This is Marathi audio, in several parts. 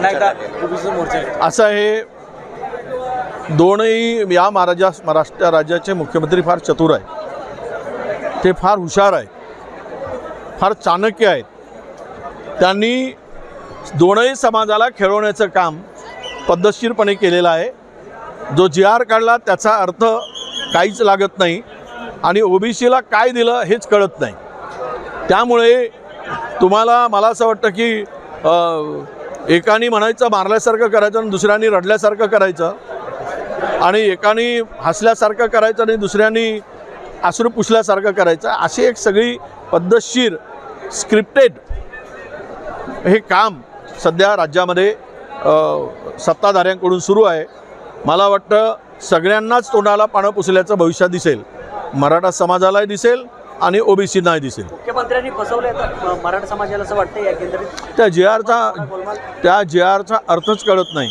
पुन्हा एकदा ओबीसी मोर्चा असं आहे, दोनही या महाराष्ट्र राज्याचे मुख्यमंत्री फार चतुर आहेत, ते फार हुशार आहेत, फार चाणक्य आहेत. त्यांनी दोनही समाजाला खेळवण्याचं काम पद्धतशीरपणे केलेलं आहे. जो GR काढला त्याचा अर्थ काहीच लागत नाही आणि ओबीसीला काय दिलं हेच कळत नाही. त्यामुळे तुम्हाला मला असं वाटतं की एकाने म्हणायचं मारल्यासारखं करायचं आणि दुसऱ्यांनी रडल्यासारखं करायचं आणि एकाने हसल्यासारखं करायचं आणि दुसऱ्यांनी अश्रू पुसल्यासारखं करायचं, अशी एक सगळी पद्धतशीर स्क्रिप्टेड हे काम सध्या राज्यामध्ये सत्ताधाऱ्यांकडून सुरू आहे. मला वाटतं सगळ्यांनाच तोंडाला पानं पुसल्याचं भविष्यात दिसेल, मराठा समाजालाही दिसेल आणि ओबीसीनाही दिसेल. मुख्यमंत्र्यांनी फसवले मराठा समाजाला असं वाटतं या केंद्रित त्या GRचा अर्थच कळत नाही.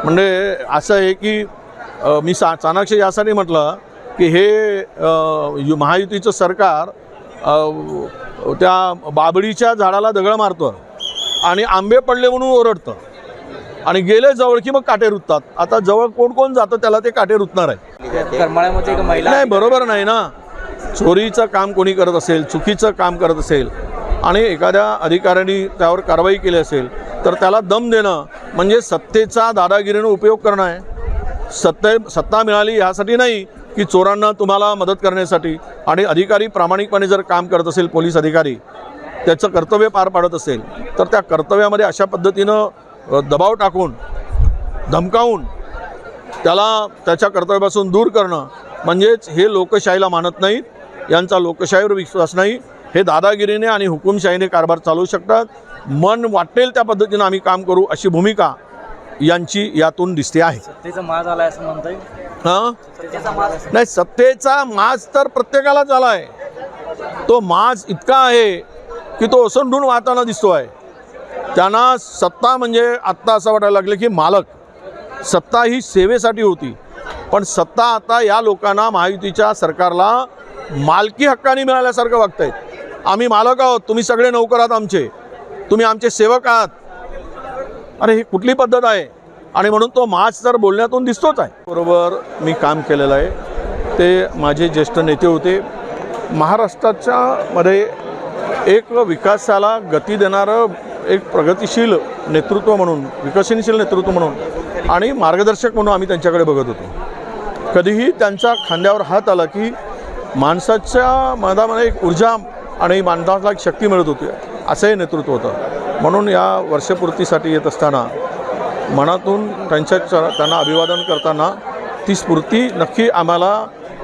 म्हणजे असं आहे की मी चाणक्य यासाठी म्हटलं की हे महायुतीचं सरकार त्या बाबडीच्या झाडाला दगड मारतं आणि आंबे पडले म्हणून ओरडतं आणि गेले जवळ की मग काटे रुततात. आता जवळ कोण कोण जातं त्याला ते काटे रुतणार आहे. करमाळ्यामध्ये एक महिला नाही, बरोबर नाही ना. चोरीचं काम कोणी करत असेल, चुकीचं काम करत असेल आणि एखाद्या अधिकाऱ्यांनी त्यावर कारवाई केली असेल तर त्याला दम देणं म्हणजे सत्तेचा दादागिरीनं उपयोग करणं आहे. सत्ता मिळाली यासाठी नाही की चोरांना तुम्हाला मदत करण्यासाठी. आणि अधिकारी प्रामाणिकपणे जर काम करत असेल, पोलीस अधिकारी त्याचं कर्तव्य पार पाडत असेल तर त्या कर्तव्यामध्ये अशा पद्धतीनं दबाव टाकून धमकावून त्याला त्याच्या कर्तव्यापासून दूर करणं म्हणजेच हे लोकशाहीला मानत नाहीत. यांचा लोकशाहीवर विश्वास नाही. हे दादागिरीने आणि हुकुमशाहीने कारभार चालवू शकतात. मन वाटेल त्या पद्धतीनं आम्ही काम करू अशी भूमिका यांची यातून दिसते आहे. सत्तेचा माज आलाय असं म्हणता येईल. हां, नाही, सत्तेचा माज तर प्रत्येकालाच आला आहे. तो माज इतका आहे की तो ओसंडून वाहताना दिसतो आहे. त्यांना सत्ता म्हणजे आत्ता असं वाटायला लागलं की मालक. सत्ता ही सेवेसाठी होती, पण सत्ता आता या लोकांना महायुतीच्या सरकारला मालकी हक्काने मिळाल्यासारखं वागतायत. आम्ही मालक आहोत, तुम्ही सगळे नोकर आहात आमचे, तुम्ही आमचे सेवक आहात. अरे ही कुठली पद्धत आहे? आणि म्हणून तो माज तर बोलण्यातून दिसतोच आहे. बरोबर मी काम केलेलं आहे. ते माझे ज्येष्ठ नेते होते. महाराष्ट्राच्या मध्ये एक विकासाला गती देणारं एक प्रगतिशील नेतृत्व म्हणून, विकसनशील नेतृत्व म्हणून आणि मार्गदर्शक म्हणून आम्ही त्यांच्याकडे बघत होतो. कधीही त्यांचा खांद्यावर हात आला की माणसाच्या मनामध्ये एक ऊर्जा आणि माणसाला एक शक्ती मिळत होती. असंही नेतृत्व होतं. म्हणून या वर्षपूर्तीसाठी येत असताना मनातून त्यांना अभिवादन करताना ती स्फूर्ती नक्की आम्हाला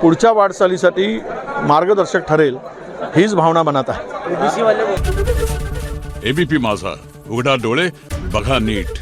पुढच्या वाटचालीसाठी मार्गदर्शक ठरेल हीच भावना मनात आहे. एबीपी माझा, उघडा डोळे बघा नीट.